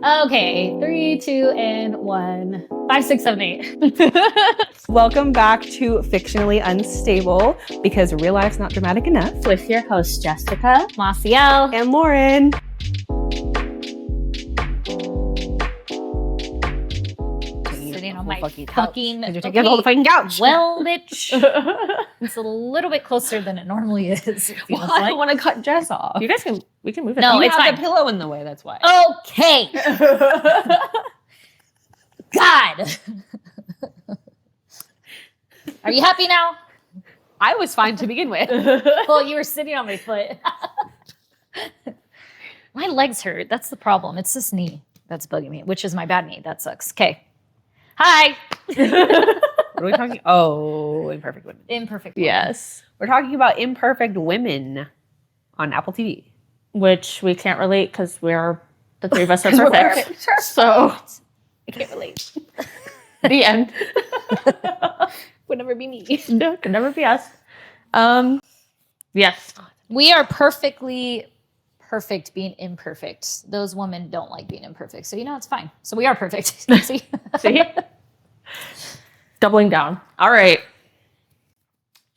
Okay, 3, 2, and 1. 5, 6, 7, 8. Welcome back to Fictionally Unstable, because real life's not dramatic enough. With your hosts, Jessica, Maciel, And Lauren. sitting on my fucking You're taking all the fucking couch. Well, bitch. It's a little bit closer than it normally is. Well, I don't want to cut Jess off. You guys can, we can move it. No, You it's have fine. the pillow in the way, that's why. Okay. God. Are you happy now? I was fine to begin with. Well, you were sitting on my foot. My legs hurt. That's the problem. It's this knee that's bugging me, which is my bad knee. That sucks. Okay. Hi. What are we talking? Oh, Imperfect Women. Imperfect Women. Yes. We're talking about Imperfect Women on Apple TV. Which we can't relate because the three of us are perfect. So I can't relate. the end. Would never be me. No, could never be us. Yes. We are perfectly perfect being imperfect. Those women don't like being imperfect. So, it's fine. So we are perfect. See? See? Doubling down. All right.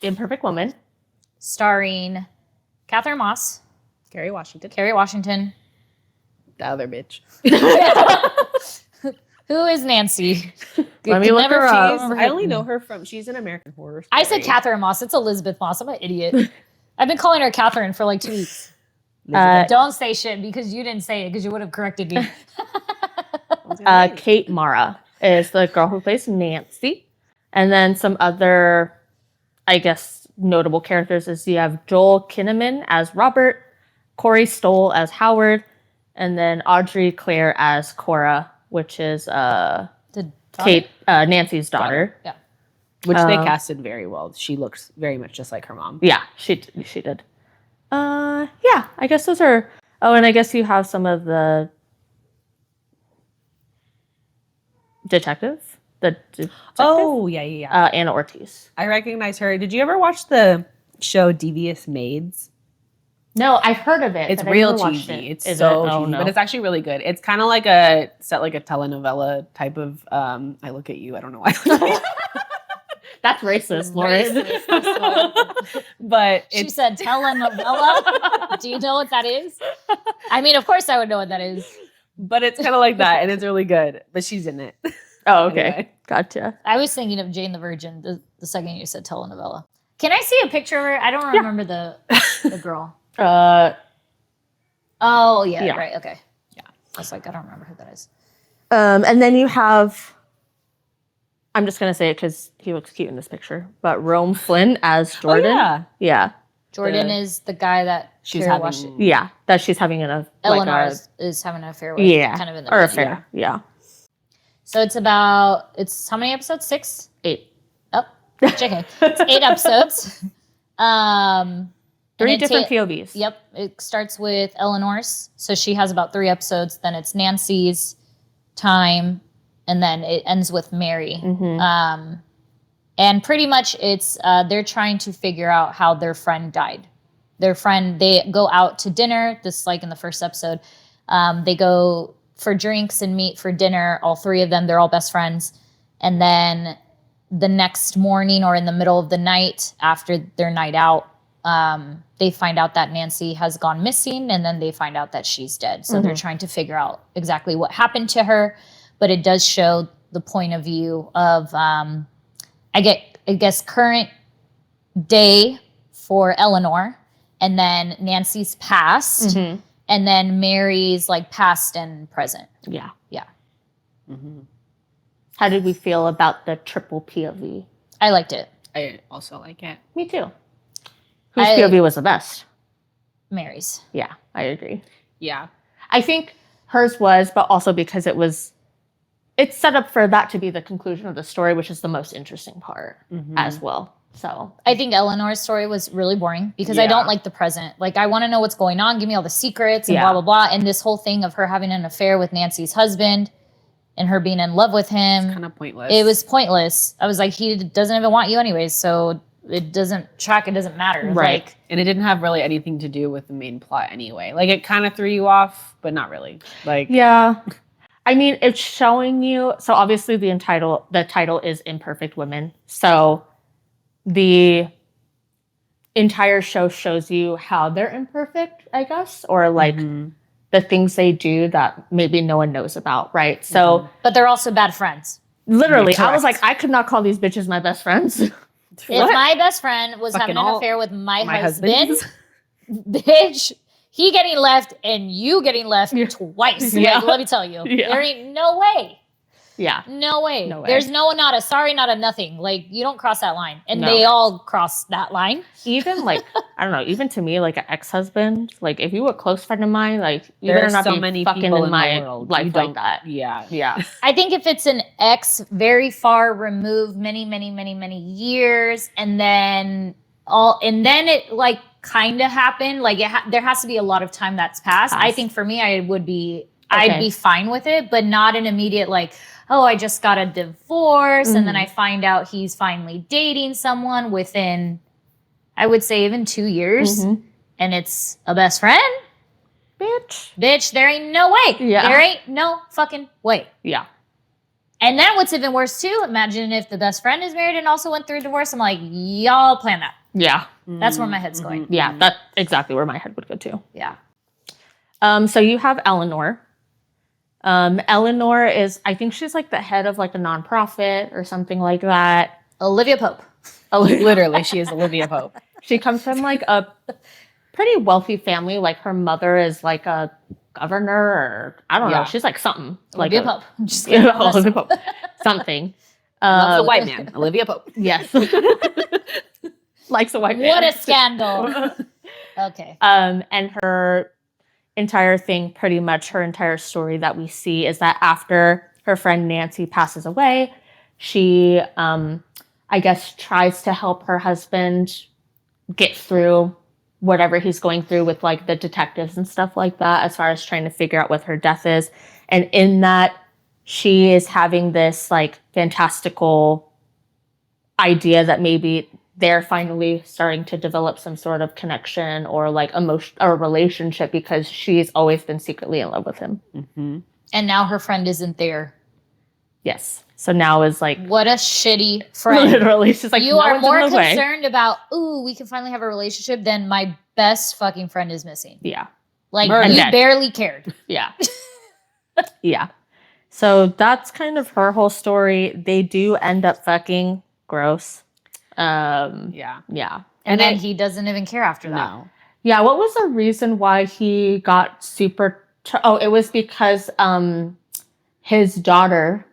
Imperfect Woman. Starring Catherine Moss, Kerry Washington. Kerry Washington. The other bitch. Who is Nancy? Let me look her up. I only know her from, she's an American Horror Story. I said Catherine Moss. It's Elizabeth Moss. I'm an idiot. I've been calling her Catherine for like 2 weeks. Don't say shit because you didn't say it because you would have corrected me. Kate Mara is the girl who plays Nancy. And then some other, I guess, notable characters is you have Joel Kinnaman as Robert, Corey Stoll as Howard, and then Audrey Clare as Cora, which is Kate, Nancy's daughter. Yeah. Which they casted very well. She looks very much just like her mom. Yeah, she did. Yeah, I guess those are. Oh, and I guess you have some of the detectives. Oh, yeah. Anna Ortiz. I recognize her. Did you ever watch the show Devious Maids? No, I've heard of it. It's but I real never watched cheesy. it. It's Is so it? cheesy, Oh, no. but it's actually really good. It's kind of like a telenovela type of. I look at you. I don't know why. That's racist, Lauren. But She said telenovela. Do you know what that is? I mean, of course I would know what that is. But it's kind of like that, and it's really good. But she's in it. Oh, okay. Anyway. Gotcha. I was thinking of Jane the Virgin the second you said telenovela. Can I see a picture of her? I don't remember the girl. Oh, yeah, right. Okay. Yeah. I was like, I don't remember who that is. And then you have, I'm just going to say it because he looks cute in this picture, but Rome Flynn as Jordan. Oh, yeah. Jordan is the guy that She's Kerry having. Yeah, that she's having Eleanor is having an affair with. Yeah. Kind of in the Or beginning. affair. Yeah. So it's how many episodes? 6? 8. Oh, chicken. It's 8 episodes. 3 different POVs. Yep. It starts with Eleanor's. So she has about 3 episodes. Then it's Nancy's time. And then it ends with Mary. Mm-hmm. And pretty much it's they're trying to figure out how their friend died. They go out to dinner. This like in the first episode. They go for drinks and meet for dinner. All 3 of them, they're all best friends. And then the next morning or in the middle of the night after their night out, they find out that Nancy has gone missing, and then they find out that she's dead. So they're trying to figure out exactly what happened to her. But it does show the point of view of, I guess, current day for Eleanor, and then Nancy's past, and then Mary's like past and present. Yeah. Yeah. Mm-hmm. How did we feel about the triple POV? I liked it. I also like it. Me too. Whose POV was the best? Mary's. Yeah, I agree. Yeah. I think hers was, but also because it's set up for that to be the conclusion of the story, which is the most interesting part as well. So I think Eleanor's story was really boring because I don't like the present. Like, I want to know what's going on. Give me all the secrets and blah, blah, blah. And this whole thing of her having an affair with Nancy's husband and her being in love with him. It's kind of pointless. It was pointless. I was like, he doesn't even want you anyways. So it doesn't track. It doesn't matter. Right. Like, and it didn't have really anything to do with the main plot anyway. Like, it kind of threw you off, but not really. Like, yeah. I mean, it's showing you. So obviously, the title is Imperfect Women. So the entire show shows you how they're imperfect, I guess, or like the things they do that maybe no one knows about, right? So, but they're also bad friends. literally, I was Correct. like, I could not call these bitches my best friends. If my best friend was Fucking having an all affair with my husband, husbands. bitch, he getting left and you getting left twice. Yeah. Like, let me tell you, Yeah. there ain't no way. Yeah. No way. No way. There's not a sorry, not a nothing. Like, you don't cross that line. And No. they all cross that line. Even like, I don't know, even to me, like an ex-husband, like if you were a close friend of mine, like you There better are not so be many fucking people in in my the world. life You like don't- that. Yeah. Yeah. I think if it's an ex very far removed, many, many, many, many years, and then it like kind of happened, like there has to be a lot of time that's passed. I think for me, I'd be fine with it, but not an immediate like, oh, I just got a divorce, and then I find out he's finally dating someone within, I would say, even 2 years, and it's a best friend. Bitch, there ain't no way. Yeah. There ain't no fucking way. Yeah. And then what's even worse too, imagine if the best friend is married and also went through a divorce. I'm like, y'all plan that. Yeah. That's where my head's going. Yeah. That's exactly where my head would go too. Yeah. So you have Eleanor. Eleanor is, I think she's like the head of like a nonprofit or something like that. Olivia Pope. Literally, she is Olivia Pope. She comes from like a pretty wealthy family. Like her mother is like a governor or I don't know. She's like something. Olivia like Pope. I'm just kidding. Olivia Pope. Something. Loves a white man. Olivia Pope. Yes. Likes a white man. What a scandal. Okay. And her entire thing, pretty much her entire story that we see is that after her friend Nancy passes away, she, I guess, tries to help her husband get through whatever he's going through with like the detectives and stuff like that, as far as trying to figure out what her death is. And in that, she is having this like fantastical idea that maybe they're finally starting to develop some sort of connection or like emotion or relationship because she's always been secretly in love with him. And now her friend isn't there. Yes. So now is like, What a shitty friend. literally, she's like, You no are one's more in the way. concerned about, ooh, we can finally have a relationship than my best fucking friend is missing. Yeah. Like, Murder. you Dead. barely cared. Yeah. Yeah. So that's kind of her whole story. They do end up fucking. Gross. Yeah. Yeah. And then he doesn't even care after that. No. Yeah, what was the reason why he got super... it was because his daughter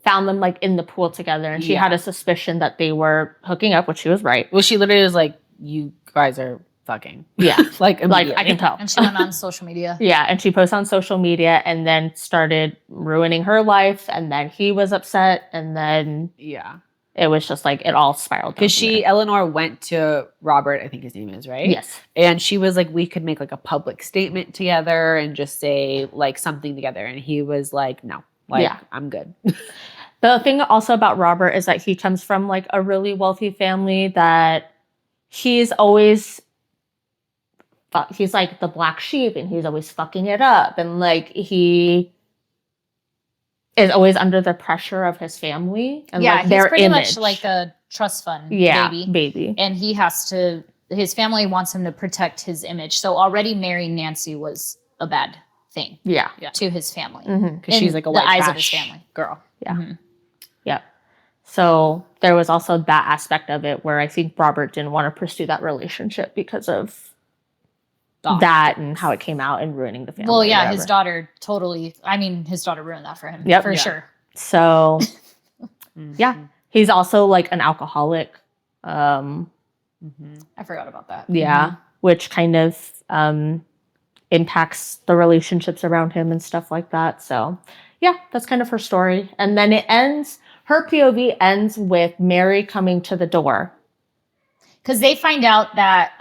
found them like in the pool together and she had a suspicion that they were hooking up, which she was right. Well, she literally was like, you guys are fucking. Yeah. Like I can tell. And she went on social media. Yeah, and she posted on social media and then started ruining her life, and then he was upset, and then Yeah. it was just like it all spiraled. Because Eleanor went to Robert, I think his name is, right? Yes. And she was like, we could make like a public statement together and just say like something together. And he was like, no, like I'm good. The thing also about Robert is that he comes from like a really wealthy family that he's always he's like the black sheep and he's always fucking it up, and like he is always under the pressure of his family and like he's their pretty image. much like a trust fund baby. And he has to, his family wants him to protect his image. So already marrying Nancy was a bad thing Yeah. to his family. Because she's like a the white eyes trash of his family. girl. Yeah. Yeah. So there was also that aspect of it where I think Robert didn't want to pursue that relationship because of that and how it came out and ruining the family. Well, yeah, or his whatever. his daughter ruined that for him. Yep. For Yeah. sure. So yeah, he's also like an alcoholic. I forgot about that. Yeah, which kind of impacts the relationships around him and stuff like that. So yeah, that's kind of her story. And then her POV ends with Mary coming to the door. Because they find out that,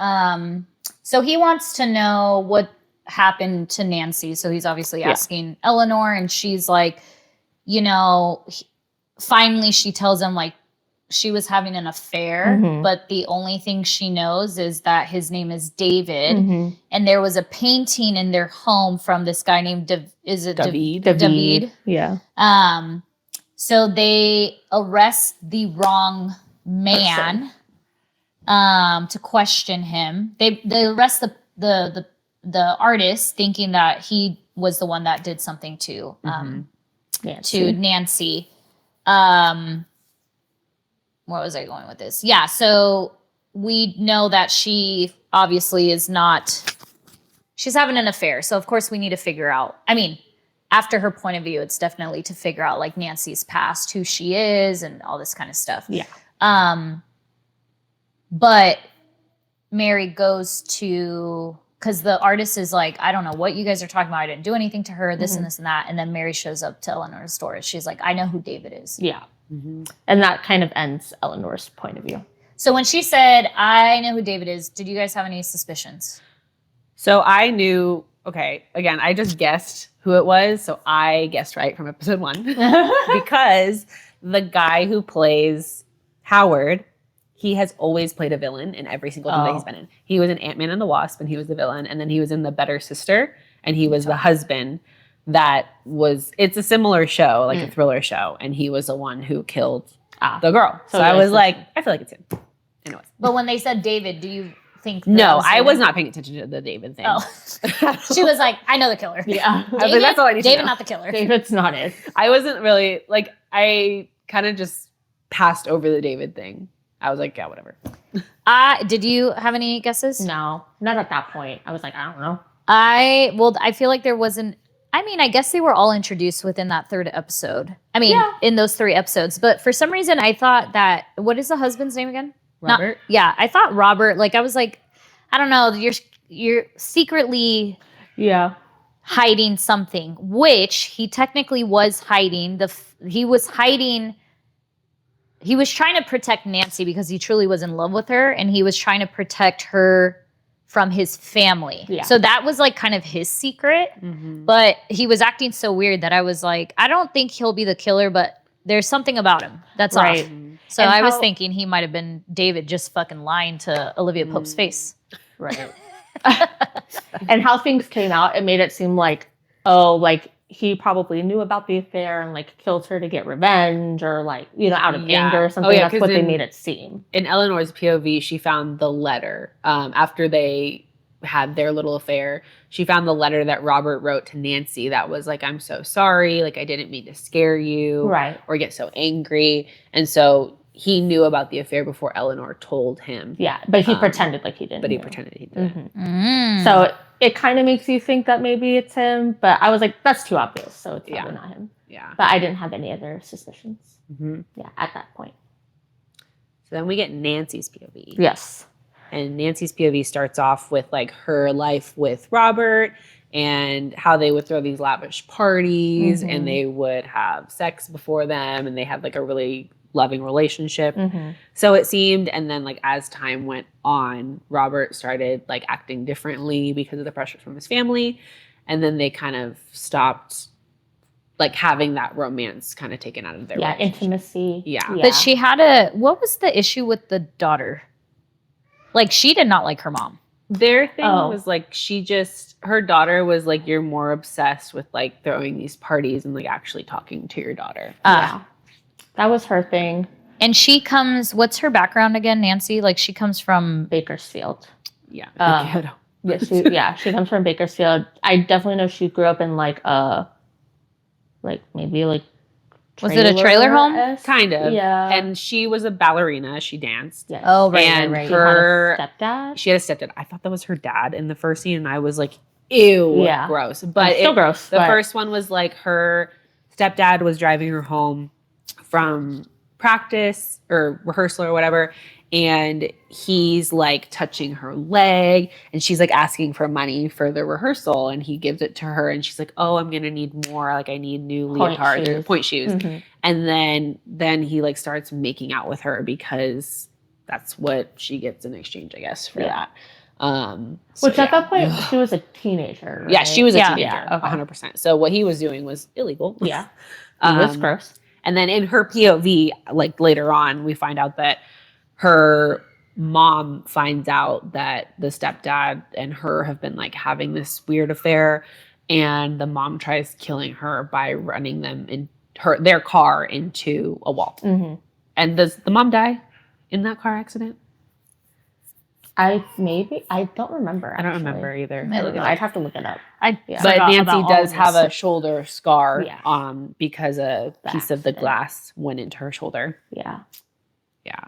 so he wants to know what happened to Nancy. So he's obviously asking Eleanor, and she's like, finally she tells him like, she was having an affair, but the only thing she knows is that his name is David, and there was a painting in their home from this guy named David? David. Yeah. So they arrest the wrong man to question him. They arrest the artist, thinking that he was the one that did something to Nancy. Where was I going with this? Yeah, so we know that she obviously is not, she's having an affair. So of course we need to figure out, I mean, after her point of view, it's definitely to figure out like Nancy's past, who she is, and all this kind of stuff. Yeah. But Mary goes to, because the artist is like, I don't know what you guys are talking about. I didn't do anything to her, this and this and that. And then Mary shows up to Eleanor's store. She's like, I know who David is. Yeah. And that kind of ends Eleanor's point of view. So when she said, I know who David is, did you guys have any suspicions? So I knew, okay, again, I just guessed who it was. So I guessed right from episode 1 because the guy who plays Howard, he has always played a villain in every single thing that he's been in. He was in Ant-Man and the Wasp, and he was the villain. And then he was in The Better Sister, and he was the husband that was, it's a similar show, like a thriller show. And he was the one who killed the girl. So I was like, I feel like it's him. Anyways. But when they said David, do you think that No, I was not paying attention to the David thing. Oh. She was like, I know the killer. Yeah. I was like, that's all I need to David, know. not the killer. David's not it. I wasn't really, like, I kind of just passed over the David thing. I was like, yeah, whatever. Did you have any guesses? No, not at that point. I was like, I don't know. I feel like there wasn't, I mean, I guess they were all introduced within that third episode. I mean, in those 3 episodes. But for some reason, I thought that, what is the husband's name again? Robert? I thought Robert, like, I was like, I don't know, you're secretly hiding something, which he technically was hiding. He was trying to protect Nancy because he truly was in love with her, and he was trying to protect her from his family. Yeah. So that was like kind of his secret, but he was acting so weird that I was like, I don't think he'll be the killer, but there's something about him that's off. So I was thinking he might have been David just fucking lying to Olivia Pope's face. Right. And how things came out, it made it seem like, oh, like he probably knew about the affair and like killed her to get revenge or like, you know, out of anger or something. That's what they made it seem. In Eleanor's POV, she found the letter after they had their little affair. She found the letter that Robert wrote to Nancy that was like, I'm so sorry. Like, I didn't mean to scare you or get so angry. And so he knew about the affair before Eleanor told him. Yeah, but he pretended like he didn't. But he pretended he didn't. So it kind of makes you think that maybe it's him, but I was like, that's too obvious, so it's probably not him. Yeah. But I didn't have any other suspicions. Yeah, at that point. So then we get Nancy's POV. Yes. And Nancy's POV starts off with like her life with Robert and how they would throw these lavish parties and they would have sex before them, and they had like a really loving relationship. So it seemed, and then like as time went on, Robert started like acting differently because of the pressure from his family, and then they kind of stopped like having that romance kind of taken out of their relationship. Intimacy. But she had what was the issue with the daughter? Like, she did not like her mom. Their thing was like, her daughter was like, you're more obsessed with like throwing these parties and like actually talking to your daughter. That was her thing. And she comes, what's her background again, Nancy? Like, she comes from Bakersfield. Yeah. She comes from Bakersfield. I definitely know she grew up in like maybe like was it a trailer home? Kind of. Yeah. And she was a ballerina. She danced. Yes. Oh, right, and right. Her stepdad. She had a stepdad. I thought that was her dad in the first scene, and I was like, ew, gross. But it's still gross. The first one was like her stepdad was driving her home from practice or rehearsal or whatever, and he's like touching her leg, and she's like asking for money for the rehearsal, and he gives it to her, and she's like, oh, I'm gonna need more, like I need new point shoes. And then he like starts making out with her because that's what she gets in exchange, I guess, for that. Which at that point she was a teenager, right? Yeah, she was a teenager, okay. 100%. So what he was doing was illegal. Yeah. It was gross. And then in her POV, like later on, we find out that her mom finds out that the stepdad and her have been like having this weird affair, and the mom tries killing her by running them in their car into a wall. Mm-hmm. And does the mom die in that car accident? I don't remember. I don't actually. remember either. I look it up. I'd have to look it up. I Yeah. But forgot Nancy about all does of have this. a shoulder scar Yeah. because a The piece of the accident. glass went into her shoulder. Yeah. Yeah.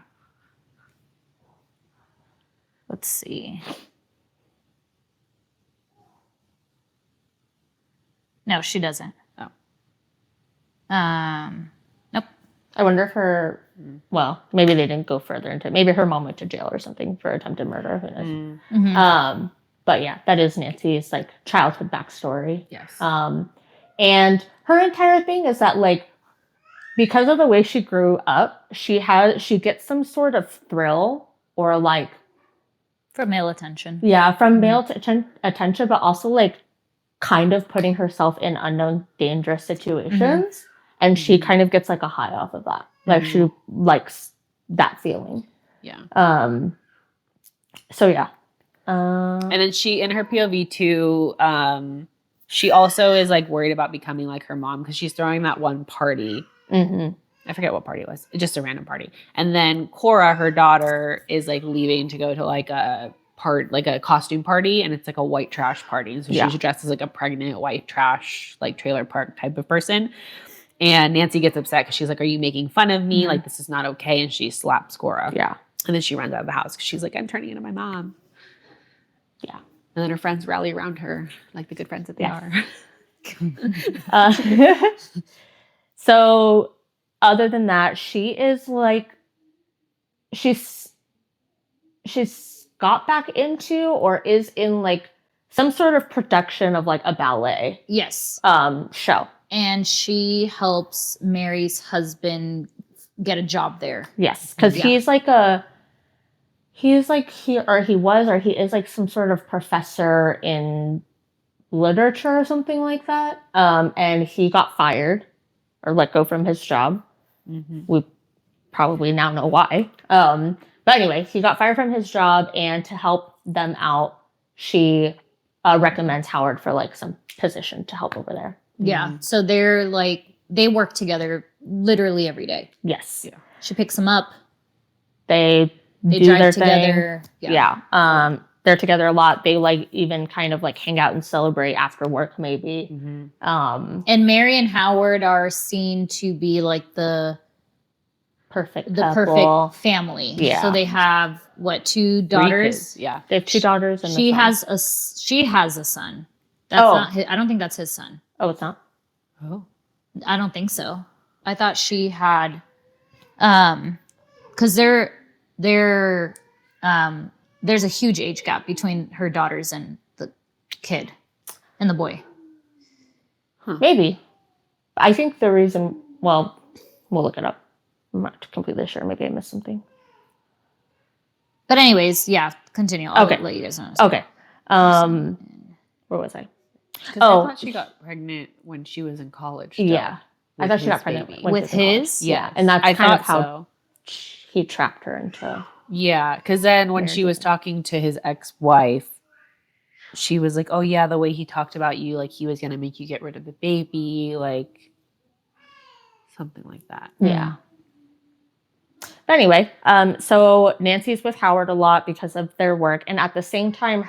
Let's see. No, she doesn't. Oh. Nope. I wonder if her, well, maybe they didn't go further into it. Maybe her mom went to jail or something for attempted murder. Who knows? Mhm. But yeah, that is Nancy's like childhood backstory. Yes. And her entire thing is that like, because of the way she grew up, she gets some sort of thrill or like, For male attention. yeah, from male attention, but also like kind of putting herself in unknown dangerous situations. And she kind of gets like a high off of that. Like she likes that feeling. Yeah. So yeah. And then she, in her POV too, she also is like worried about becoming like her mom because she's throwing that one party. Mm-hmm. I forget what party it was. Just a random party. And then Cora, her daughter, is like leaving to go to like a costume party, and it's like a white trash party. And so she's dressed as like a pregnant white trash, like trailer park type of person. And Nancy gets upset because she's like, "Are you making fun of me? Like, this is not okay." And she slaps Cora. Yeah. And then she runs out of the house because she's like, "I'm turning into my mom." Yeah. And then her friends rally around her, like the good friends that they are. So other than that, she is like, she's got back into or is in like some sort of production of like a ballet Yes. show. And she helps Mary's husband get a job there. Yes, because he is like some sort of professor in literature or something like that. And he got fired or let go from his job. We probably now know why. But anyway, he got fired from his job, and to help them out, she recommends Howard for like some position to help over there. Yeah. So they're like, they work together literally every day. Yes. Yeah. She picks him up. They do drive their together. thing. Yeah. They're together a lot. They like even kind of like hang out and celebrate after work maybe. And Mary and Howard are seen to be like the perfect perfect family. Yeah. So they have two daughters. Yeah. They have two daughters and She a son. has a son. That's not his, I don't think that's his son. Oh, it's not? Oh. I don't think so. I thought she had because they're there's a huge age gap between her daughters and the kid and the boy. Maybe. I think the reason, well, we'll look it up. I'm not completely sure. Maybe I missed something. But anyways, yeah, continue. I'll Okay. let you guys know. Okay. Where was I? I thought she got pregnant when she was in college. Still, Yeah. I thought she got his pregnant baby. when With she was in college. his? Yeah. And that's I kind of thought how so. he trapped her into. Yeah, because then when Very she was talking to his ex-wife, she was like, "Oh yeah, the way he talked about you, like he was gonna make you get rid of the baby, like something like that." Yeah. But anyway, so Nancy's with Howard a lot because of their work. And at the same time,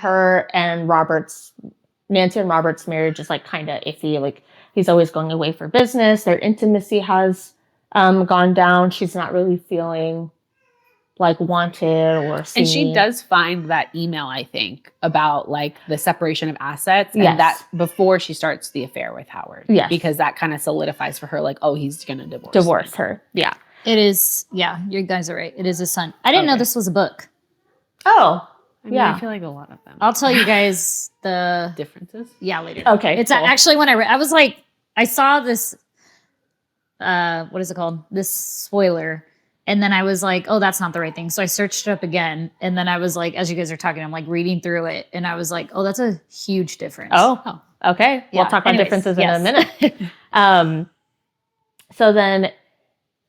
Nancy and Robert's marriage is like kind of iffy. Like he's always going away for business. Their intimacy has gone down. She's not really feeling like wanted or seen. And she does find that email, I think, about like the separation of assets, and Yes. that before she starts the affair with Howard. Yes. Because that kind of solidifies for her, like, oh, he's gonna divorce her. Yeah. It is, yeah, you guys are right. It is a son. I didn't know Okay. this was a book. Oh. I mean, Yeah. I feel like a lot of them. I'll tell you guys the Differences. later. Okay. It's cool. actually when I was like, I saw this, what is it called? This spoiler. And then I was like, oh, that's not the right thing. So I searched it up again. And then I was like, as you guys are talking, I'm like reading through it. And I was like, oh, that's a huge difference. Oh. Okay. Yeah. We'll talk about Anyways, differences yes. in a minute. So then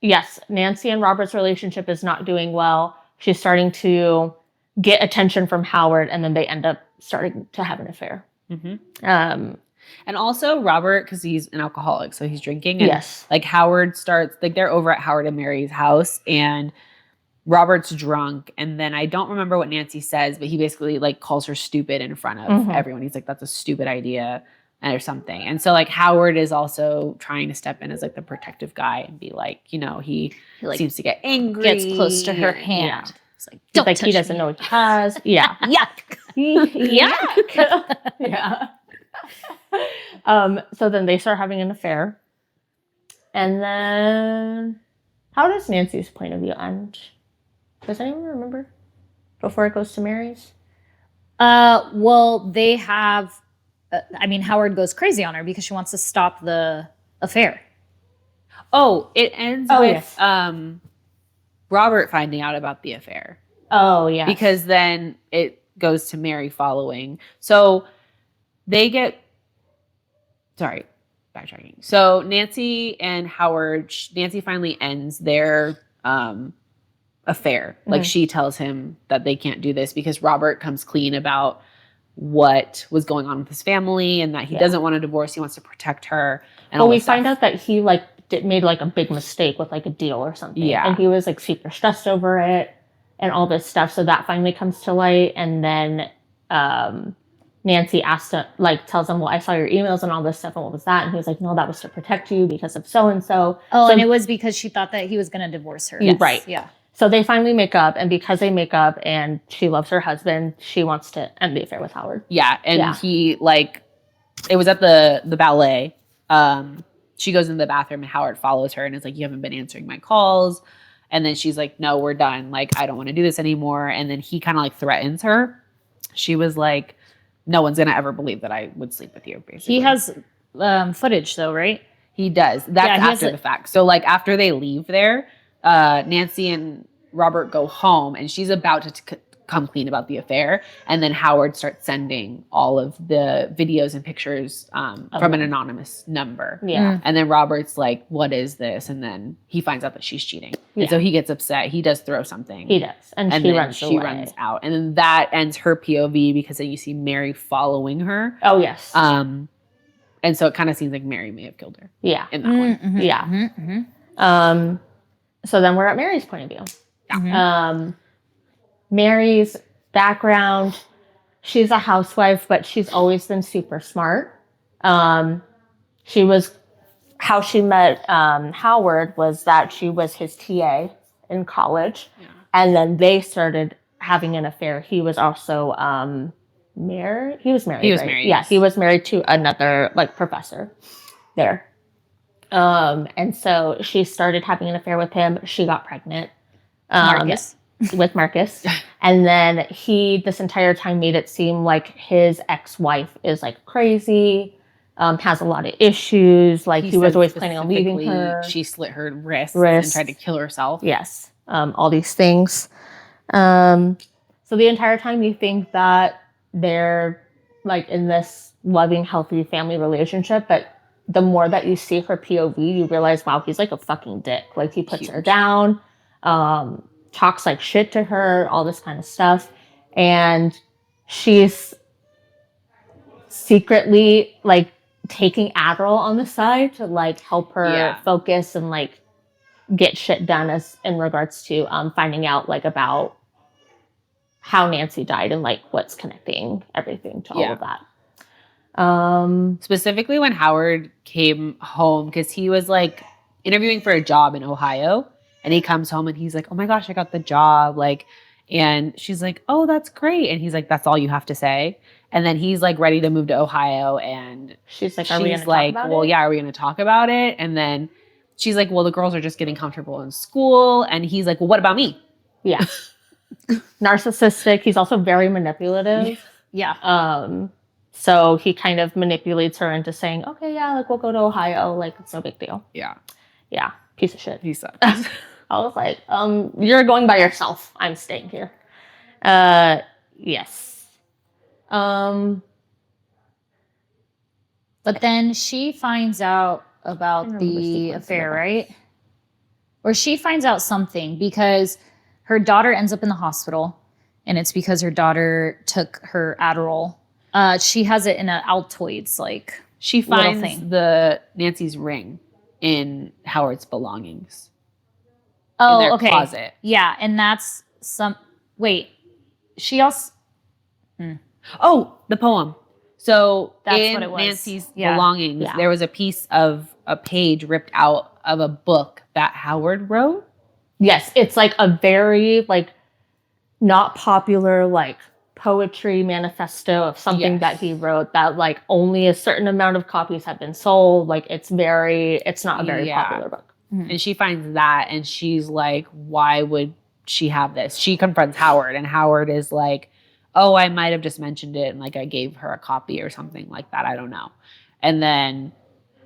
yes, Nancy and Robert's relationship is not doing well. She's starting to get attention from Howard, and then they end up starting to have an affair. And also Robert, because he's an alcoholic, so he's drinking. And Yes. like Howard starts, like they're over at Howard and Mary's house, and Robert's drunk. And then I don't remember what Nancy says, but he basically like calls her stupid in front of everyone. He's like, that's a stupid idea or something. And so like Howard is also trying to step in as like the protective guy and be like, you know, he like, seems to get angry. Gets close to her hand. Yeah. It's like, He's like, he doesn't know what he has. Yeah. Yuck. Yuck. Yeah. So then they start having an affair. And then how does Nancy's point of view end? Does anyone remember? Before it goes to Mary's? Well, they have, Howard goes crazy on her because she wants to stop the affair. Oh, it ends with Robert finding out about the affair. Oh, yeah. Because then it goes to Mary following. So they get... Sorry, backtracking. So Nancy and Howard... Nancy finally ends their affair. Like, she tells him that they can't do this because Robert comes clean about what was going on with his family and that he doesn't want a divorce. He wants to protect her. And well, we find out that he like made like a big mistake with like a deal or something. Yeah. And he was like super stressed over it and all this stuff. So that finally comes to light. And then Nancy tells him, well, I saw your emails and all this stuff. And what was that? And he was like, no, that was to protect you because of so-and-so. Oh, and it was because she thought that he was going to divorce her. Yes. Right. Yeah. So they finally make up, and because they make up and she loves her husband, she wants to end the affair with Howard. Yeah, and he, like, it was at the ballet. She goes in the bathroom, and Howard follows her and is like, you haven't been answering my calls. And then she's like, no, we're done. Like, I don't want to do this anymore. And then he kind of, like, threatens her. She was like, no one's going to ever believe that I would sleep with you, basically. He has footage, though, right? He does. That's after the fact. So, like, after they leave there, Nancy and Robert go home, and she's about to come clean about the affair. And then Howard starts sending all of the videos and pictures from an anonymous number. Yeah. And then Robert's like, what is this? And then he finds out that she's cheating. Yeah. And so he gets upset. He does throw something. He does. And she runs away. She runs out. And then that ends her POV because then you see Mary following her. Oh, yes. And so it kind of seems like Mary may have killed her. Yeah. In that one. Mm-hmm. Yeah. Mm-hmm. So then we're at Mary's point of view. Mm-hmm. Mary's background, she's a housewife, but she's always been super smart. How she met Howard was that she was his TA in college. Yeah. And then they started having an affair. He was also married. He was married. Married. Yeah, he was married to another like professor there. And so she started having an affair with him. She got pregnant. With Marcus. And then this entire time made it seem like his ex-wife is like crazy, has a lot of issues. Like he was always planning on leaving her. She slit her wrists and tried to kill herself. Yes. All these things. So the entire time you think that they're like in this loving, healthy family relationship, but the more that you see her POV, you realize, wow, he's like a fucking dick. Like he puts her down, talks like shit to her, all this kind of stuff. And she's secretly like taking Adderall on the side to like help her focus and like get shit done as in regards to finding out like about how Nancy died and like what's connecting everything to all of that. Specifically when Howard came home, because he was like interviewing for a job in Ohio, and he comes home and he's like, oh my gosh, I got the job. Like, and she's like, oh, that's great. And he's like, that's all you have to say. And then he's like ready to move to Ohio, and she's like, are we gonna talk about it? Yeah, are we gonna talk about it? And then she's like, well, the girls are just getting comfortable in school. And he's like, well, what about me? Yeah. Narcissistic. He's also very manipulative. Yeah. So he kind of manipulates her into saying, okay, yeah, like we'll go to Ohio. Like it's no big deal. Yeah. Yeah. Piece of shit. He sucks. I was like, you're going by yourself. I'm staying here. Yes. But then she finds out about the affair, right? or she finds out something because her daughter ends up in the hospital, and it's because her daughter took her Adderall. She has it in an Altoids, like She little finds thing. Nancy's ring in Howard's belongings. Oh, their okay. closet. Yeah, and that's wait. She also Oh, the poem. So That's in what it was. Nancy's Yeah. belongings, Yeah. there was a piece of a page ripped out of a book that Howard wrote. Yes, it's like a very like not popular like poetry manifesto of something Yes. that he wrote that like only a certain amount of copies have been sold. Like it's not a very Yeah. popular book. And she finds that and she's like, why would she have this? She confronts Howard and Howard is like, oh, I might have just mentioned it and like I gave her a copy or something like that. I don't know. And then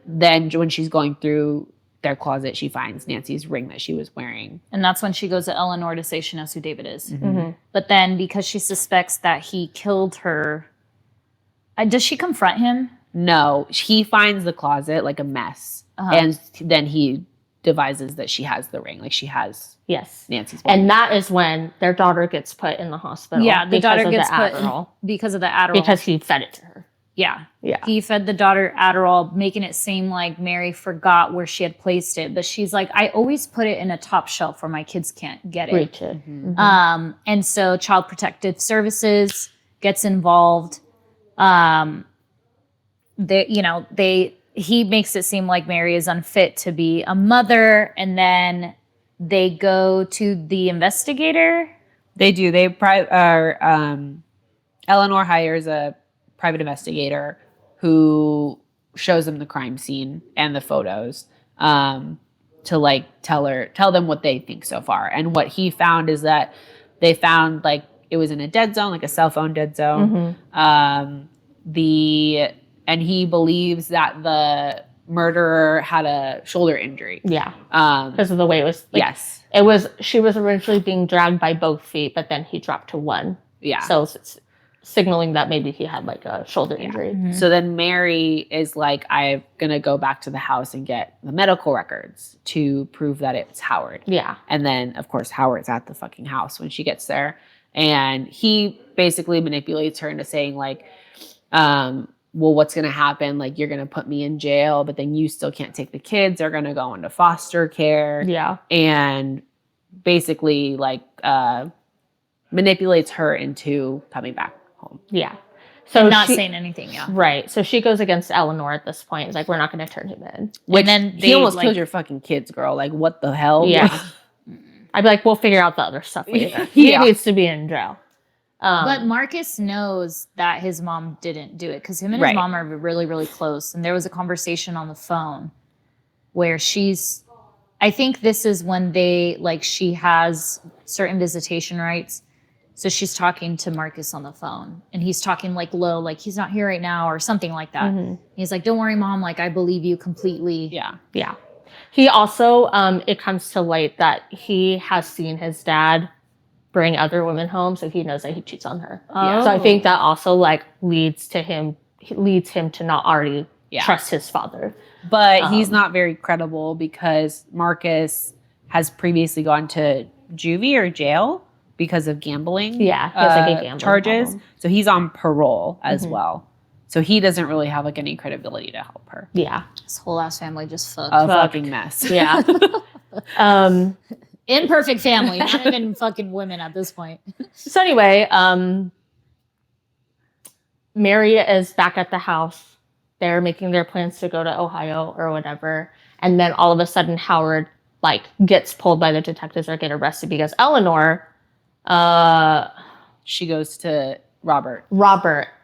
when she's going through their closet, she finds Nancy's ring that she was wearing. and that's when she goes to Eleanor to say she knows who David is. Mm-hmm. But then because she suspects that he killed her, does she confront him? No, he finds the closet like a mess. Uh-huh. And then he devises that she has the ring. Like she has Yes. Nancy's ring. And that is when their daughter gets put in the hospital. Yeah, the because daughter of gets the put Adderall, because of the Adderall. because he fed it to her. Yeah. Yeah. He fed the daughter Adderall, making it seem like Mary forgot where she had placed it. But she's like, I always put it in a top shelf where my kids can't get it. Reach it. Mhm. Mhm. And so Child Protective Services gets involved. He makes it seem like Mary is unfit to be a mother. And then they go to the investigator. They do. Eleanor hires a private investigator who shows them the crime scene and the photos to like tell them what they think so far. And what he found is that they found like it was in a dead zone, like a cell phone dead zone. Mhm. And he believes that the murderer had a shoulder injury. Yeah. Um, Because of the way it was. Like, yes. She was originally being dragged by both feet, but then he dropped to one. Yeah. So it's signaling that maybe he had like a shoulder injury. Mm-hmm. So then Mary is like, I'm going to go back to the house and get the medical records to prove that it's Howard. Yeah. And then, of course, Howard's at the fucking house when she gets there. And he basically manipulates her into saying, like, well, what's going to happen? Like, you're going to put me in jail, but then you still can't take the kids. They're going to go into foster care. Yeah. And basically, like, manipulates her into coming back home. Yeah. So Not saying anything, yeah. Right. So she goes against Eleanor at this point. It's like, we're not going to turn him in. Which And then he they, almost like- killed your fucking kids, girl. Like, what the hell? Yeah. I'd be like, we'll figure out the other stuff later. He Yeah. needs to be in jail. But Marcus knows that his mom didn't do it because him and Right. his mom are really, really close. And there was a conversation on the phone where I think this is when she has certain visitation rights. So she's talking to Marcus on the phone and he's talking like low, like he's not here right now or something like that. Mhm. He's like, don't worry, mom. Like, I believe you completely. Yeah. Yeah. He also, it comes to light that he has seen his dad bring other women home, so he knows that he cheats on her. Oh. So I think that also like leads him to not already trust his father. But he's not very credible because Marcus has previously gone to juvie or jail because of gambling. Yeah, he has like a gambling charges. problem. So he's on parole as Mhm. well. So he doesn't really have like any credibility to help her. Yeah. His whole ass family just fucked. A fucking mess. Yeah. Imperfect family, not even fucking women at this point. So anyway, Mary is back at the house. They're making their plans to go to Ohio or whatever. And then all of a sudden Howard like gets pulled by the detectives or get arrested because Eleanor, She goes to Robert.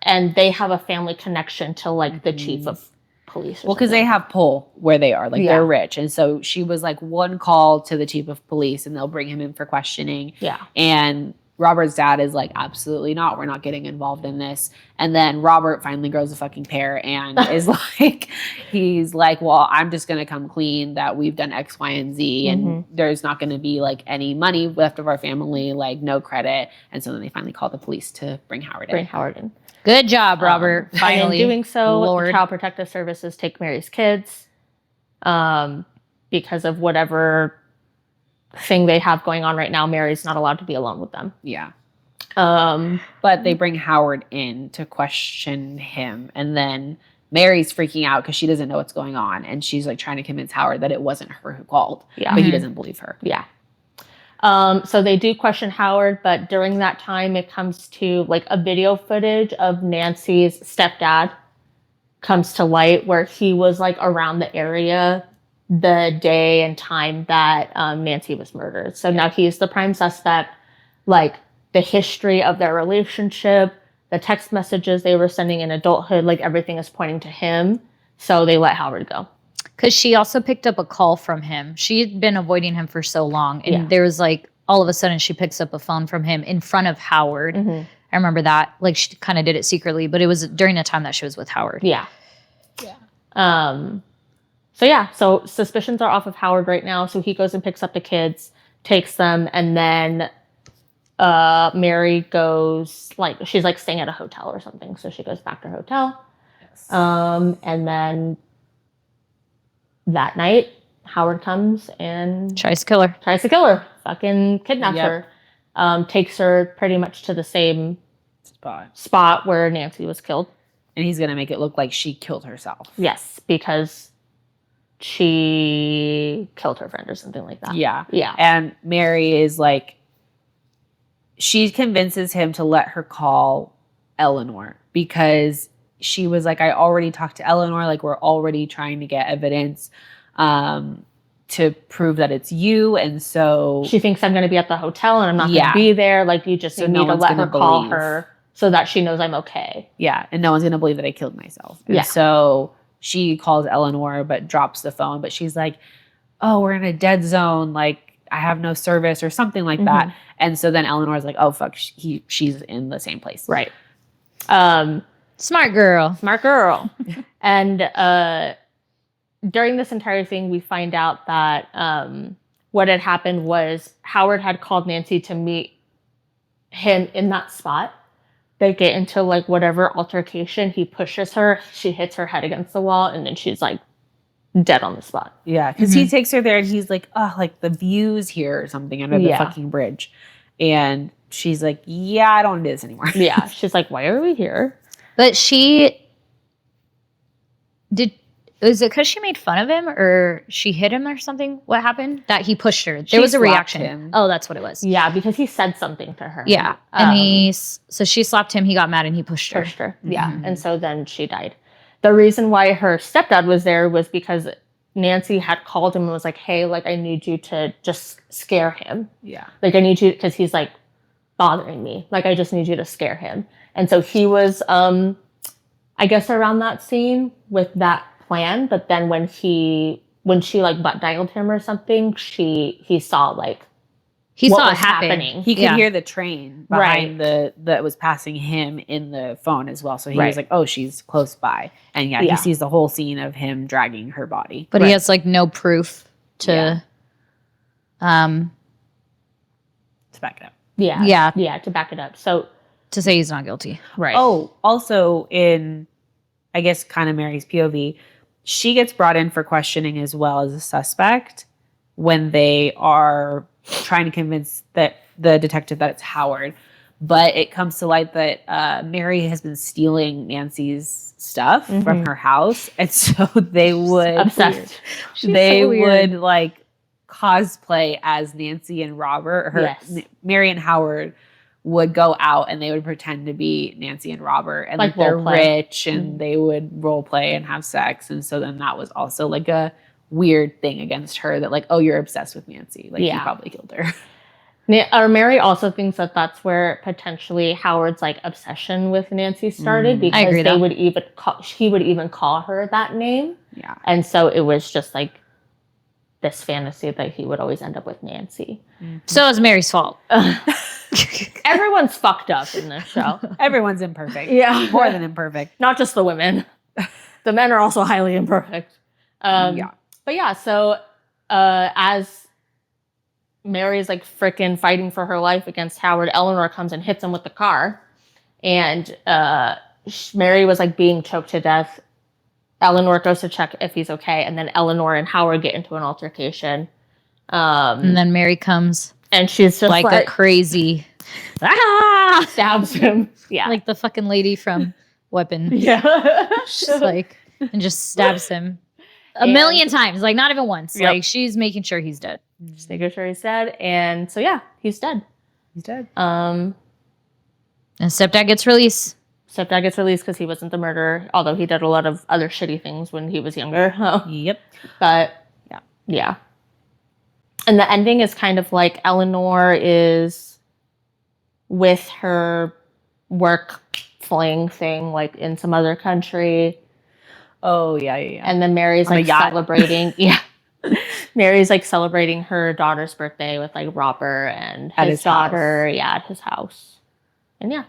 and they have a family connection to like the chief of police. Well, because they have pull where they are. Like, Yeah. they're rich. And so she was like one call to the chief of police and they'll bring him in for questioning. Yeah. And Robert's dad is like, absolutely not. We're not getting involved in this. And then Robert finally grows a fucking pair and is like, he's like, well, I'm just going to come clean that we've done X, Y, and Z. And there's not going to be like any money left of our family, like no credit. And so then they finally call the police to bring Howard in. Good job, Robert. Finally. And in doing so, Lord. the Child Protective Services take Mary's kids because of whatever thing they have going on right now, Mary's not allowed to be alone with them. Yeah. Um, But they bring Howard in to question him. And then Mary's freaking out because she doesn't know what's going on. And she's like trying to convince Howard that it wasn't her who called. Yeah. But he doesn't believe her. Yeah. So they do question Howard, but during that time, it comes to like a video footage of Nancy's stepdad comes to light where he was like around the area the day and time that Nancy was murdered. So now he's the prime suspect. Like the history of their relationship, the text messages they were sending in adulthood, like everything is pointing to him. So they let Howard go. Because she also picked up a call from him. She had been avoiding him for so long. And there was like, all of a sudden she picks up a phone from him in front of Howard. I remember that. Like she kind of did it secretly, but it was during the time that she was with Howard. Yeah. So suspicions are off of Howard right now. So he goes and picks up the kids, takes them, and then Mary goes, like, she's like staying at a hotel or something. So she goes back to her hotel. Yes. And then that night, Howard comes and Tries to kill her. Fucking kidnaps her. Takes her pretty much to the same spot where Nancy was killed. And he's going to make it look like she killed herself. Yes, because she killed her friend or something like that. Yeah. Yeah. And Mary is like, she convinces him to let her call Eleanor because she was like, I already talked to Eleanor. Like, we're already trying to get evidence to prove that it's you. And so she thinks I'm going to be at the hotel and I'm not going to be there. Like, you just need to let her call her so that she knows I'm okay. Yeah. And no one's going to believe that I killed myself. And so she calls Eleanor, but drops the phone. But she's like, oh, we're in a dead zone. Like, I have no service or something like that. And so then Eleanor's like, oh, fuck, she's in the same place. Right. Smart girl. And during this entire thing, we find out that what had happened was Howard had called Nancy to meet him in that spot. They get into like whatever altercation. He pushes her. She hits her head against the wall. And then she's like dead on the spot. Yeah. Because he takes her there and he's like, oh, like the views here or something under the fucking bridge. And she's like, yeah, I don't want to do this anymore. Yeah. She's like, why are we here? But is it because she made fun of him or she hit him or something? What happened? That he pushed her. There was a reaction. Him. Oh, that's what it was. Yeah, because he said something to her. Yeah. And so she slapped him. He got mad and he pushed her. Yeah. And so then she died. The reason why her stepdad was there was because Nancy had called him and was like, hey, like, I need you to just scare him. Yeah. Like, I need you, because he's like bothering me. Like, I just need you to scare him. And so he was, I guess, around that scene with that plan. But then when she like butt dialed him or something, he saw like he what saw was it happen. happening. He could hear the train behind that was passing him in the phone as well. So he was like, oh, she's close by. And he sees the whole scene of him dragging her body. But he has like no proof to back it up. Yeah, to back it up. So to say he's not guilty. Right. Oh, also in, I guess, kind of Mary's POV, she gets brought in for questioning as well as a suspect when they are trying to convince the detective that it's Howard. But it comes to light that Mary has been stealing Nancy's stuff from her house. And so they would... Obsessed. They would like cosplay as Nancy and Robert. Mary and Howard would go out and they would pretend to be Nancy and Robert. And like they're rich and they would role play and have sex. And so then that was also like a weird thing against her that like, oh, you're obsessed with Nancy. Like you probably killed her. Mary also thinks that that's where potentially Howard's like obsession with Nancy started because he would even call her that name. Yeah. And so it was just like this fantasy that he would always end up with Nancy. So it's Mary's fault. Everyone's fucked up in this show. Everyone's imperfect. Yeah. More than imperfect. Not just the women. The men are also highly imperfect. But yeah, so as Mary's like freaking fighting for her life against Howard, Eleanor comes and hits him with the car. And Mary was like being choked to death. Eleanor goes to check if he's okay. And then Eleanor and Howard get into an altercation. And then Mary comes and she's just like a crazy, stabs him. Yeah. like the fucking lady from Weapon. Yeah. She's like, and just stabs him a million times, like not even once. Yep. Like she's making sure he's dead. Just making sure he's dead. And so, yeah, he's dead. He's dead. And stepdad gets released. Stepdad gets released because he wasn't the murderer, although he did a lot of other shitty things when he was younger. Yep. But, yeah. And the ending is kind of like Eleanor is with her work fling thing, like in some other country. Oh, yeah. And then Mary's On a like yacht. celebrating. Mary's like celebrating her daughter's birthday with like Robert and his daughter. house. Yeah, at his house. And yeah.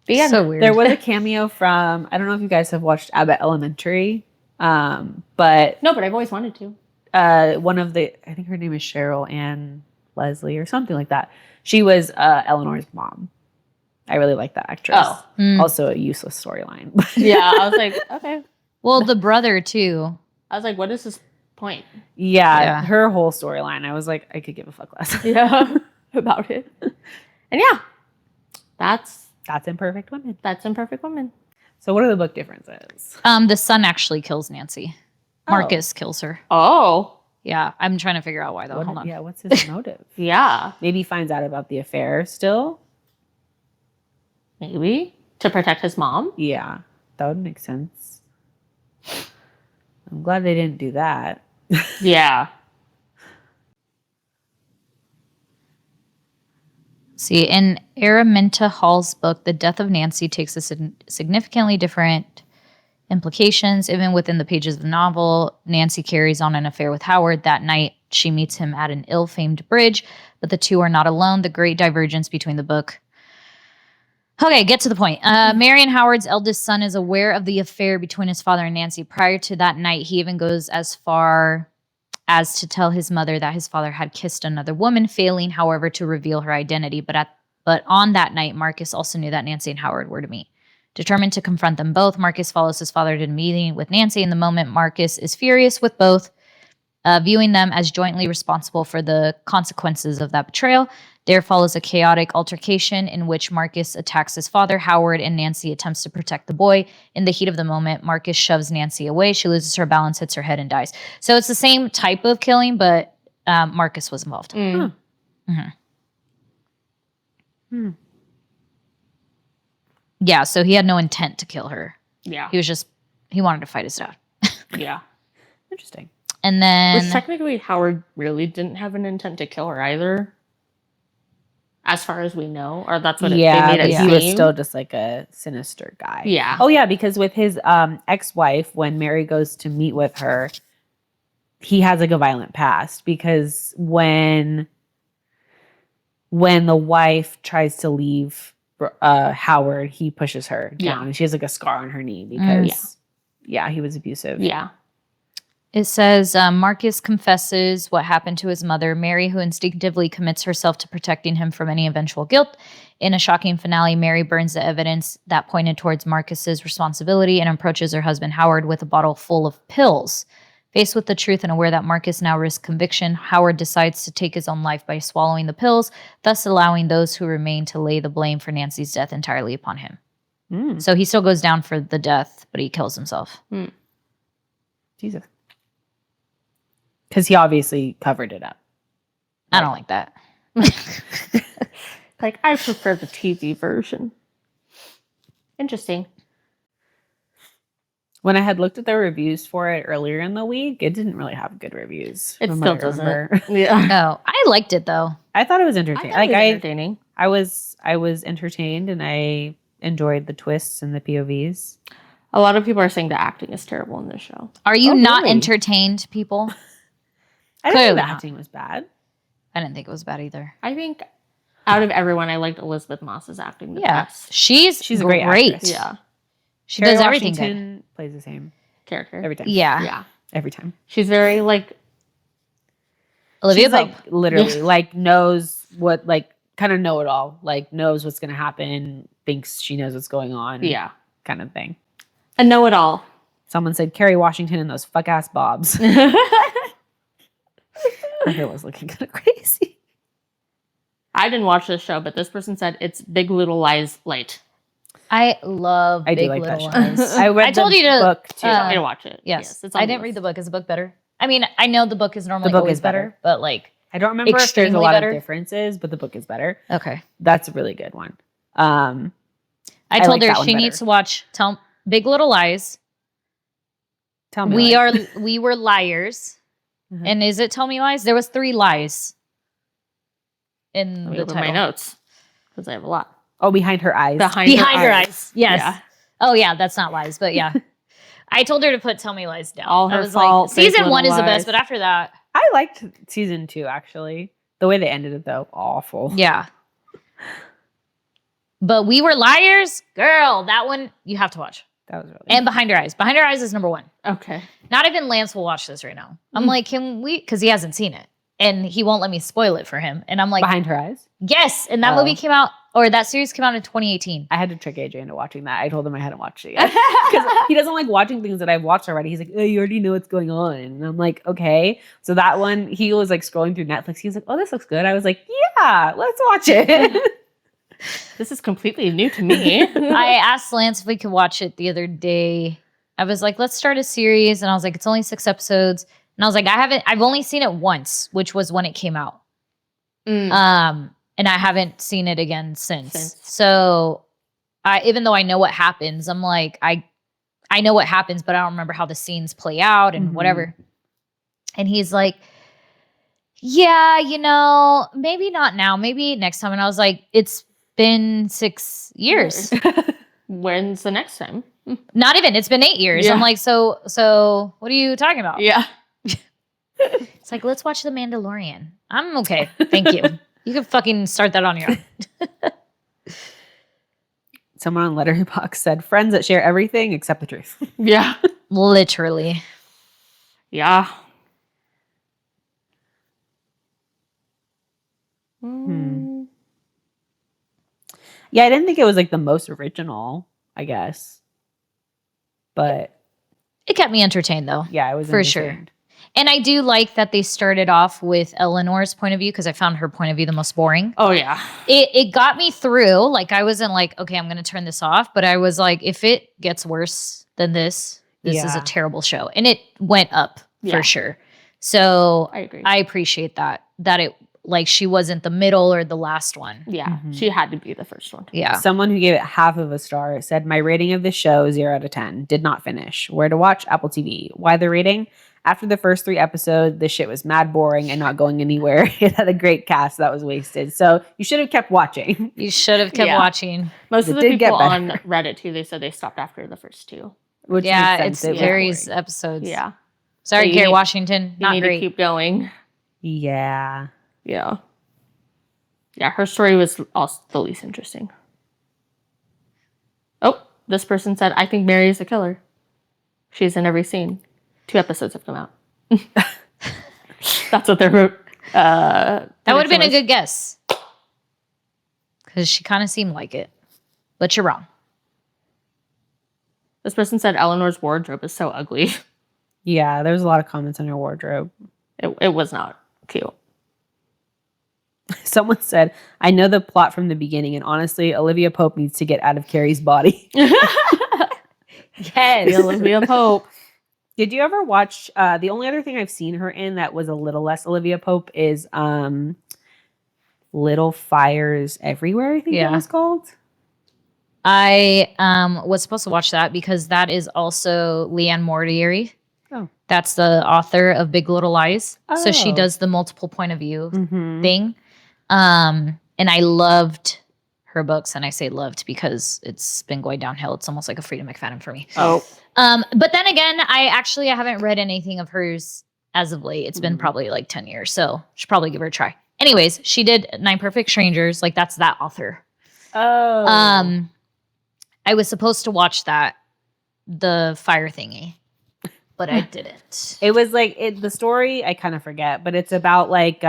But yeah, So weird. There was a cameo from, I don't know if you guys have watched Abbott Elementary, but no, but I've always wanted to. one of the, I think her name is Cheryl Ann Leslie or something like that. She was Eleanor's mom. I really like that actress. Oh. Also a useless storyline. Yeah, I was like, okay. Well, the brother too. I was like, what is this point? Yeah, her whole storyline. I was like, I could give a fuck less. Yeah, about it. And yeah, that's Imperfect Women. That's Imperfect Women. So what are the book differences? The son actually kills Nancy. Marcus kills her. Oh. Yeah, I'm trying to figure out why though. Hold on. Yeah, what's his motive? Yeah. Maybe he finds out about the affair still. Maybe. To protect his mom? Yeah, that would make sense. I'm glad they didn't do that. Yeah. See, in Araminta Hall's book, the death of Nancy takes a significantly different implications. Even within the pages of the novel, Nancy carries on an affair with Howard. That night, she meets him at an ill-famed bridge, but the two are not alone. The great divergence between the book. Okay, get to the point. Marion Howard's eldest son is aware of the affair between his father and Nancy. Prior to that night, he even goes as far as to tell his mother that his father had kissed another woman, failing, however, to reveal her identity. But on that night, Marcus also knew that Nancy and Howard were to meet. Determined to confront them both, Marcus follows his father to a meeting with Nancy. In the moment, Marcus is furious with both, viewing them as jointly responsible for the consequences of that betrayal. There follows a chaotic altercation in which Marcus attacks his father, Howard, and Nancy attempts to protect the boy. In the heat of the moment, Marcus shoves Nancy away. She loses her balance, hits her head, and dies. So it's the same type of killing, but Marcus was involved. Yeah, so he had no intent to kill her. Yeah. He wanted to fight his dad. Yeah. Interesting. And then... Which technically Howard really didn't have an intent to kill her either. As far as we know. Or that's what they made it seem. He was still just like a sinister guy. Yeah. Oh yeah, because with his ex-wife, when Mary goes to meet with her, he has like a violent past. Because when the wife tries to leave Howard, he pushes her down. And she has like a scar on her knee because he was abusive. Yeah. It says Marcus confesses what happened to his mother, Mary, who instinctively commits herself to protecting him from any eventual guilt. In a shocking finale, Mary burns the evidence that pointed towards Marcus's responsibility and approaches her husband, Howard, with a bottle full of pills. Faced with the truth and aware that Marcus now risks conviction, Howard decides to take his own life by swallowing the pills, thus allowing those who remain to lay the blame for Nancy's death entirely upon him. So he still goes down for the death, but he kills himself. Jesus. Because he obviously covered it up. I don't like that. Like, I prefer the TV version. Interesting. When I had looked at the reviews for it earlier in the week, it didn't really have good reviews. It from still what I doesn't. remember. Yeah. Oh, I liked it though. I thought it was entertaining. Entertaining. I was entertained and I enjoyed the twists and the POVs. A lot of people are saying the acting is terrible in this show. Are you not really? entertained, people? I didn't think Clearly the not. acting was bad. I didn't think it was bad either. I think out of everyone, I liked Elizabeth Moss's acting the best. She's a great actress. Yeah. She Kerry does everything good. Washington plays the same Character. every time. Yeah. Yeah. Every time. She's very like Olivia She's Pope. like literally like knows what like kind of know it all. Like knows what's gonna happen, thinks she knows what's going on. yeah. Kind of thing. A know-it-all. Someone said Kerry Washington and those fuck ass bobs. Her hair was looking kind of crazy. I didn't watch this show, but this person said it's Big Little Lies light. I love I do Big like Little that show. Lies. I read told the you to book too. You want me to watch it? Yes, it's on I the didn't read list. the book. Is the book better? I mean, I know the book is normally book always is better. but like, I don't remember if there's a extremely lot better. of differences, but the book is better. okay. That's a really good one. I I told like her that one she better. needs to watch Big Little Lies. Tell me. We were liars. Mhm. And is it Tell Me Lies? There was 3 lies in Let me the look at title. my notes because I have a lot. Oh, Behind Her Eyes. Behind her eyes. Yes. Yeah. Oh yeah, that's not lies, but yeah. I told her to put Tell Me Lies down. All I Her was Fault, like, Big season 1 is Little the best, Lies. but after that, I liked season 2 actually. The way they ended it though, awful. yeah. But We Were Liars, girl, that one you have to watch. That was really. And Behind Her Eyes. Behind Her Eyes is number 1. Okay. Not even Lance will watch this right now. I'm like, can we? Because he hasn't seen it, and he won't let me spoil it for him. And I'm like, Behind Her Eyes. yes. And that Oh. movie came out, or that series came out in 2018. I had to trick AJ into watching that. I told him I hadn't watched it yet because he doesn't like watching things that I've watched already. He's like, "Oh, you already know what's going on," and I'm like, "Okay." So that one, he was like scrolling through Netflix. He was like, "Oh, this looks good." I was like, "Yeah, let's watch it." This is completely new to me. I asked Lance if we could watch it the other day. I was like, let's start a series. And I was like, it's only 6 episodes. And I was like, I've only seen it once, which was when it came out. Mm. And I haven't seen it again since. So even though I know what happens, I'm like, I know what happens, but I don't remember how the scenes play out and Mhm. whatever. And he's like, yeah, maybe not now, maybe next time. And I was like, it's been 6 years. When's the next time? Not even. It's been 8 years. Yeah. I'm like, so what are you talking about? Yeah. It's like, let's watch The Mandalorian. I'm okay. Thank you. You can fucking start that on your own. Someone on Letterboxd said, "Friends that share everything except the truth." Yeah. Literally. Yeah. Yeah, I didn't think it was like the most original, I guess. But It kept me entertained though. yeah, I was For sure. entertained. And I do like that they started off with Eleanor's point of view because I found her point of view the most boring. Oh yeah. It got me through. Like I wasn't like, okay, I'm going to turn this off. But I was like, if it gets worse than this is a Yeah. terrible show. And it went up Yeah. for sure. So I agree. I appreciate that it like she wasn't the middle or the last one. Yeah. She had to be the first one. Yeah. Someone who gave it half of a star said, "My rating of the show, 0 out of 10. Did not finish. Where to watch? Apple TV. Why the rating? After the first 3 episodes, the shit was mad boring and not going anywhere. It had a great cast that was wasted. So you should have kept watching." You should have kept Yeah. watching. Most It of the did get people on better. Reddit too, they said they stopped after the first 2. Which Yeah, makes it's sense. It was Carrie's boring. episodes. Yeah. Sorry, So you Kerry need- Washington. You Not need great. to keep going. Yeah. Yeah. Yeah, her story was also the least interesting. Oh, this person said, "I think Mary is the killer. She's in every scene." 2 episodes have come out. That's what they wrote. That would have been a good guess. Because she kind of seemed like it. But you're wrong. This person said Eleanor's wardrobe is so ugly. Yeah, there was a lot of comments on her wardrobe. It was not cute. Someone said, "I know the plot from the beginning, and honestly, Olivia Pope needs to get out of Carrie's body." Yes. Olivia Pope. Did you ever watch the only other thing I've seen her in that was a little less Olivia Pope is Little Fires Everywhere, I think it Yeah. was called. I was supposed to watch that because that is also Leanne Mortieri. Oh. That's the author of Big Little Lies. So she Oh. does the multiple point of view Mm-hmm. thing. And I loved her books, and I say loved because it's been going downhill. It's almost like a Frida McFadden for me. Oh. But then again, I haven't read anything of hers as of late. It's been Mhm. probably like 10 years, so should probably give her a try. Anyways, she did 9 Perfect Strangers. Like that's that author. Oh. I was supposed to watch the fire thingy, but I didn't. It was like the story I kind of forget, but it's about like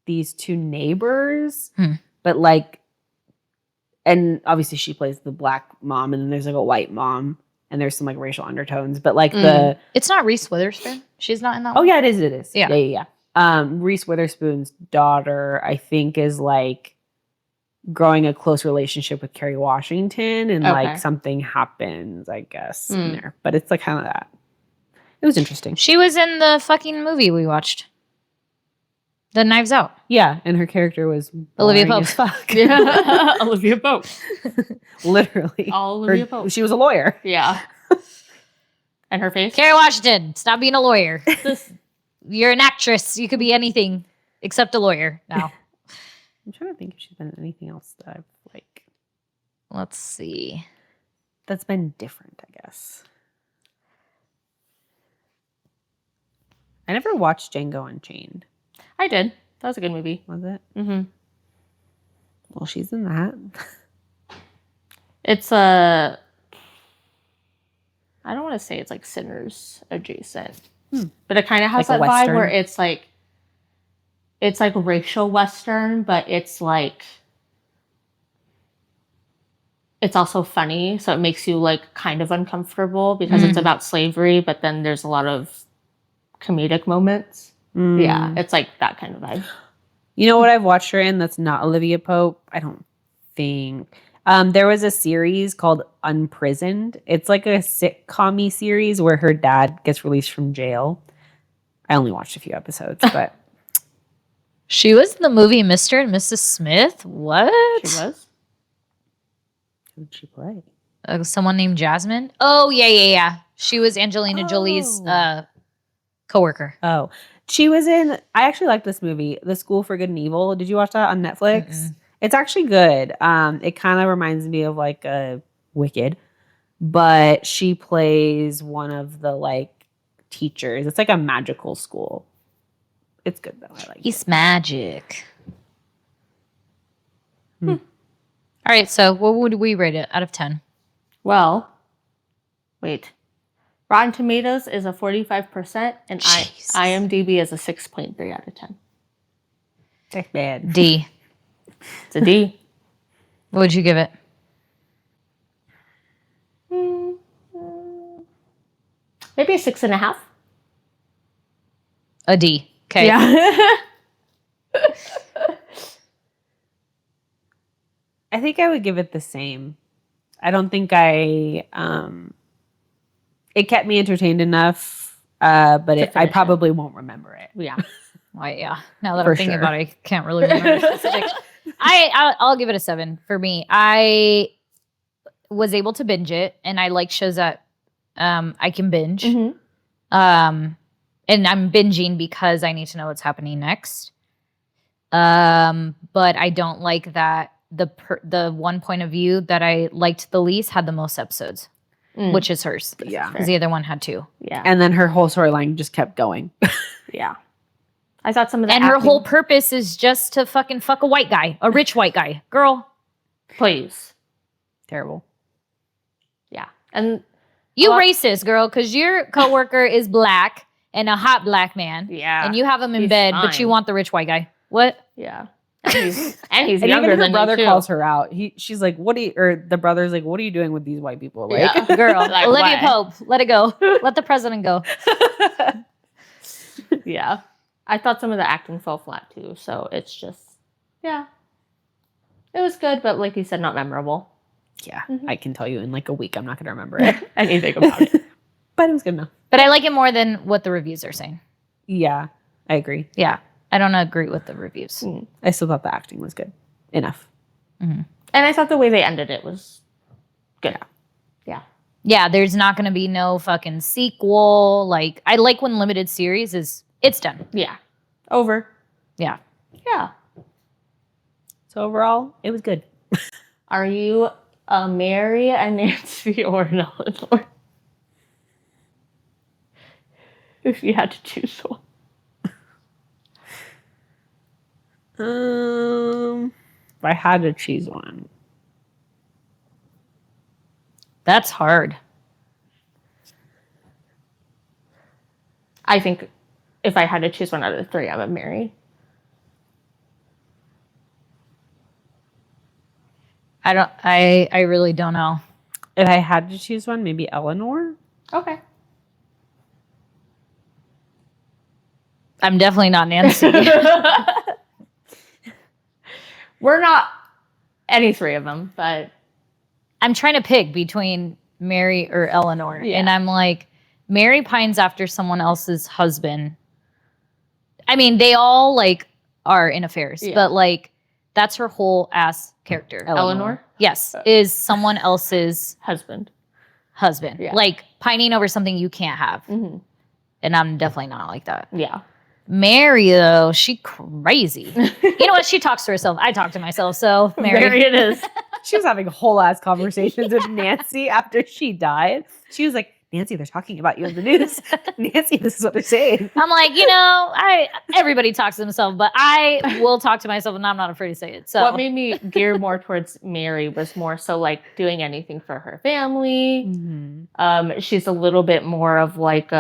these 2 neighbors, but like, and obviously she plays the black mom, and then there's like a white mom, and there's some like racial undertones, but like It's not Reese Witherspoon. She's not in that Oh one? yeah, it is. It is. Yeah. Yeah. Reese Witherspoon's daughter, I think, is like growing a close relationship with Kerry Washington, and Okay. like something happens, I guess, in Mm. there. But it's like kind of that. It was interesting. She was in the fucking movie we watched. The Knives Out. Yeah, and her character was Olivia boring Pope. as fuck. Yeah. Olivia Pope. Literally. All Olivia Her- Pope. She was a lawyer. Yeah. And her face? Kerry Washington, stop being a lawyer. This- You're an actress. You could be anything except a lawyer now. I'm trying to think if she's been in anything else that I've like Let's see. that's been different, I guess. I never watched Django Unchained. I did. That was a good movie. Was it? Mm-hmm. Well, she's in that. It's a. I don't want to say it's like Sinners adjacent, but it kind of has Like a that vibe where Western? it's like racial Western, but it's like it's also funny, so it makes you like kind of uncomfortable because it's about slavery, but then there's a lot of comedic moments. Mm. Yeah, it's like that kind of vibe. You know what I've watched her in that's not Olivia Pope? I don't think. There was a series called Unprisoned. It's like a sitcom-y series where her dad gets released from jail. I only watched a few episodes, but She was in the movie Mr. and Mrs. Smith? What? She was. who did she play? Someone named Jasmine? Oh, yeah. She was Angelina Jolie's coworker. Oh, she was in. I actually like this movie, The School for Good and Evil. Did you watch that on Netflix? Mm-mm. It's actually good. It kind of reminds me of like a Wicked, but she plays one of the like teachers. It's like a magical school. It's good though. I like it. He's magic. All right, so what would we rate it out of 10? Well, wait. Rotten Tomatoes is a 45%, and Jesus. IMDb is a 6.3 out of 10. That's bad. D. It's a D. What would you give it? Maybe a 6.5. A D. Okay. Yeah. I think I would give it the same. I don't think it kept me entertained enough, but I finish probably won't remember it. Yeah. Well, yeah. Now that For I'm thinking sure. about it, I can't really remember specifics. I'll give it a 7 for me. I was able to binge it, and I like shows that I can binge. Mm-hmm. And I'm binging because I need to know what's happening next. But I don't like that the one point of view that I liked the least had the most episodes, which is hers. Yeah. Because the other one had 2. Yeah. And then her whole storyline just kept going. Yeah. I thought some of the And her acting- whole purpose is just to fucking fuck a white guy, a rich white guy. Girl, Please. Terrible. Yeah. And you Well- racist, girl, because your coworker is black and a hot black man. yeah. And you have him in He's bed, but you fine. want the rich white guy. What? Yeah. And he's, and he's And younger even her than brother you too. calls her out. She's like, the brother's like, what are you doing with these white people? Like, Yeah. Girl, Like Olivia what? Pope, let it go. Let the president go. Yeah. I thought some of the acting fell flat too. So it's just, yeah. It was good, but like you said, not memorable. yeah, I can tell you in like a week, I'm not going to remember it. Anything about it. But it was good enough. But I like it more than what the reviews are saying. Yeah, I agree. Yeah. I don't agree with the reviews. I still thought the acting was good enough. And I thought the way they ended it was good. Yeah. Yeah, there's not going to be no fucking sequel. Like, I like when limited series it's done. Yeah. Over. Yeah. Yeah. So overall, it was good. Are you a Mary, a Nancy, or an Eleanor? If you had to choose one. If I had to choose one, That's hard. I think if I had to choose one out of the 3, I would Mary. I really don't know. if I had to choose one, maybe Eleanor. Okay. I'm definitely not Nancy. We're not any three of them, but I'm trying to pick between Mary or Eleanor. Yeah. And I'm like, Mary pines after someone else's husband. I mean, they all like are in affairs, Yeah. but like that's her whole ass character. Eleanor? Yes, is someone else's husband. husband. Yeah. Like pining over something you can't have. Mm-hmm. And I'm definitely not like that. Yeah. Mary, though, she crazy. You know what? She talks to herself. I talk to myself. So Mary it is. She was having whole ass conversations with Nancy after she died. She was like, Nancy, they're talking about you in the news. Nancy, this is what they're saying. I'm like, everybody talks to themselves, but I will talk to myself and I'm not afraid to say it. So What made me gear more towards Mary was more so like doing anything for her family. Mm-hmm. She's a little bit more of like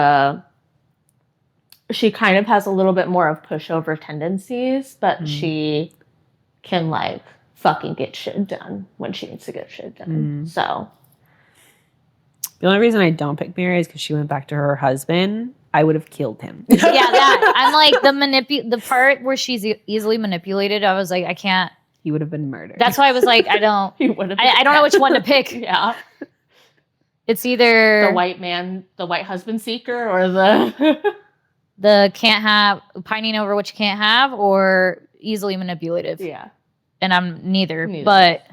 she kind of has a little bit more of pushover tendencies, but she can like fucking get shit done when she needs to get shit done. So The only reason I don't pick Mary is because she went back to her husband. I would have killed him. yeah, that I'm like the part where she's easily manipulated. I was like, I can't. He would have been murdered. That's why I was like, I don't know which one to pick. Yeah. It's either The white husband seeker, or the the can't have pining over what you can't have, or easily manipulative. yeah. And I'm neither. Neither. But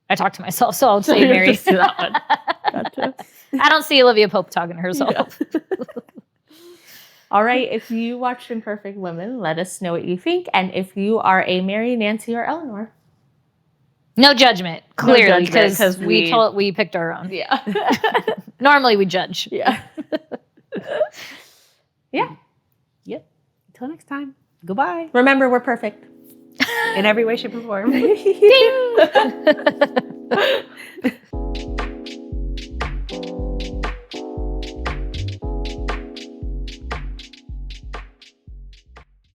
I talk to myself, so I'll say you Mary. just do that one. Gotcha. I don't see Olivia Pope talking to herself. Yeah. All right. If you watched Imperfect Women, let us know what you think. And if you are a Mary, Nancy, or Eleanor. No judgment, clearly, judgment, 'cause we picked our own. Yeah. Normally we judge. Yeah. Yeah. Yep. Until next time. Goodbye. Remember, we're perfect. In every way, shape, or form. Ding!